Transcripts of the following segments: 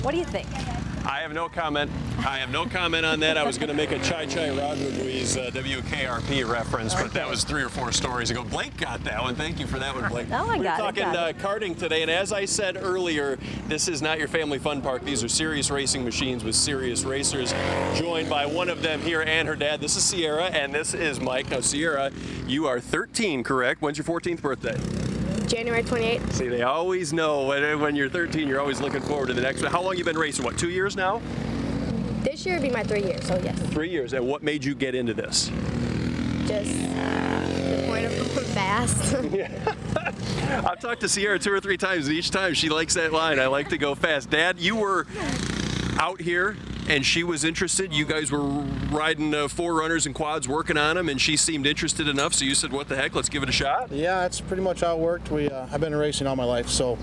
What do you think? I have no comment. I have no comment on that. I was going to make a Chai Chai Rodriguez WKRP reference, but that was 3 or 4 stories ago. Blake got that one. Thank you for that one, Blake. Oh, I got it. We're talking karting today, and as I said earlier, this is not your family fun park. These are serious racing machines with serious racers, joined by one of them here and her dad. This is Sierra, and this is Mike. Now, Sierra, you are 13, correct? When's your 14th birthday? January 28th. See, they always know when you're 13, you're always looking forward to the next one. How long have you been racing? What, 2 years now? This year would be my 3 years, so yes. 3 years. And what made you get into this? Just the point of going fast. I've talked to Sierra 2 or 3 times, and each time she likes that line, I like to go fast. Dad, you were out here, and she was interested. You guys were riding 4Runners and quads, working on them, and she seemed interested enough, so you said, what the heck, let's give it a shot? Yeah, that's pretty much how it worked. I've been racing all my life, so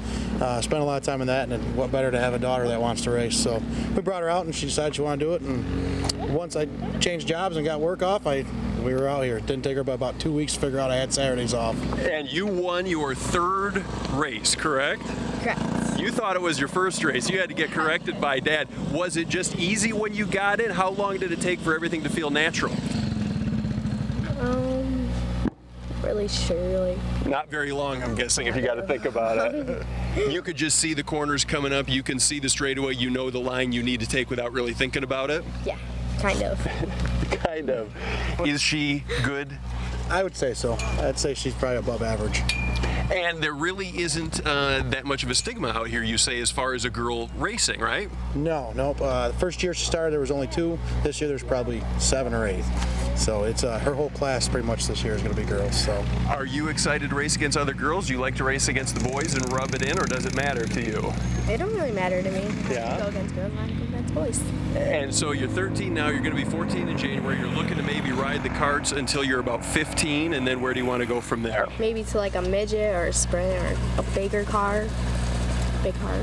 spent a lot of time in that, and what better to have a daughter that wants to race. So we brought her out, and she decided she wanted to do it, and once I changed jobs and got work off, we were out here. It didn't take her but about 2 weeks to figure out I had Saturdays off. And you won your 3rd race, correct? Correct. You thought it was your first race. You had to get corrected by Dad. Was it just easy when you got in? How long did it take for everything to feel natural? Really sure. Not very long, I'm guessing, if you got to think about it. You could just see the corners coming up. You can see the straightaway. You know the line you need to take without really thinking about it? Yeah, kind of. Kind of. Is she good? I would say so. I'd say she's probably above average. And there really isn't that much of a stigma out here, you say, as far as a girl racing, right? No, nope. The first year she started, there was only 2. This year, there's probably 7 or 8. So it's her whole class pretty much this year is going to be girls. So, are you excited to race against other girls? Do you like to race against the boys and rub it in, or does it matter to you? It don't really matter to me. Yeah. I go against girls, I go against boys. And so you're 13 now. You're going to be 14 in January. You're looking to maybe ride the karts until you're about 15, and then where do you want to go from there? Maybe to like a midget or a sprint or a bigger car. Big car.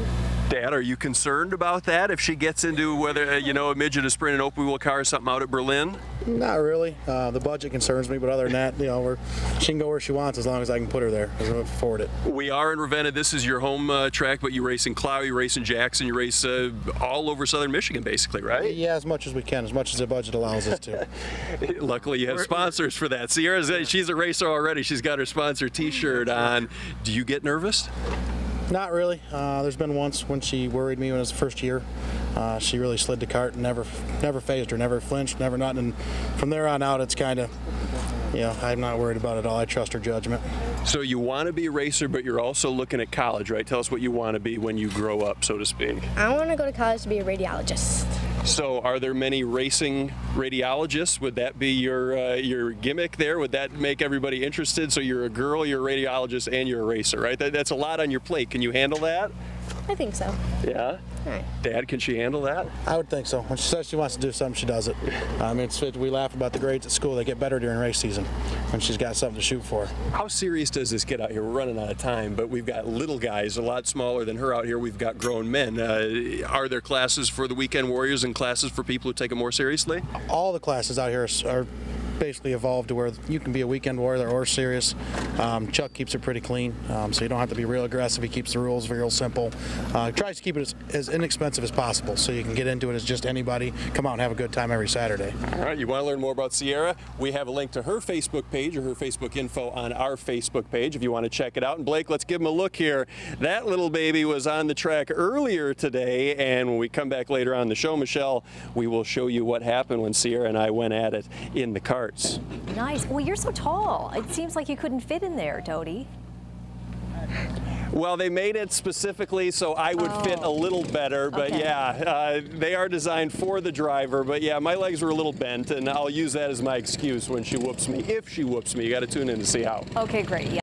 Dad, are you concerned about that if she gets into whether, a midget, a sprint, an open wheel car, or something out at Berlin? Not really. The budget concerns me, but other than that, she can go where she wants as long as I can put her there, as I can afford it. We are in Ravenna. This is your home track, but you race in Clow, you race in Jackson, you race all over southern Michigan, basically, right? Yeah, as much as we can, as much as the budget allows us to. Luckily, you have sponsors for that. Sierra, she's a racer already. She's got her sponsor T-shirt on. Do you get nervous? Not really. There's been once when she worried me when it was the first year. She really slid the cart and never phased her, never flinched, never nothing. And from there on out, it's kind of, I'm not worried about it at all. I trust her judgment. So you want to be a racer, but you're also looking at college, right? Tell us what you want to be when you grow up, so to speak. I want to go to college to be a radiologist. So are there many racing radiologists? Would that be your gimmick there? Would that make everybody interested? So you're a girl, you're a radiologist, and you're a racer, right? That's a lot on your plate. Can you handle that? I think so. Yeah? All right. Dad, can she handle that? I would think so. When she says she wants to do something, she does it. We laugh about the grades at school. They get better during race season when she's got something to shoot for. How serious does this get out here? We're running out of time, but we've got little guys, a lot smaller than her out here. We've got grown men. Are there classes for the weekend warriors and classes for people who take it more seriously? All the classes out here are basically evolved to where you can be a weekend warrior or serious. Chuck keeps it pretty clean, so you don't have to be real aggressive. He keeps the rules real simple. Tries to keep it as inexpensive as possible, so you can get into it as just anybody. Come out and have a good time every Saturday. All right, you want to learn more about Sierra? We have a link to her Facebook page or her Facebook info on our Facebook page if you want to check it out. And Blake, let's give him a look here. That little baby was on the track earlier today, and when we come back later on the show, Michelle, we will show you what happened when Sierra and I went at it in the karts. Nice. Well, you're so tall. It seems like you couldn't fit in there, Doty. Well, they made it specifically so I would fit a little better, but okay. Yeah, they are designed for the driver, but yeah, my legs were a little bent, and I'll use that as my excuse when she whoops me. If she whoops me, you got to tune in to see how. Okay, great. Yeah.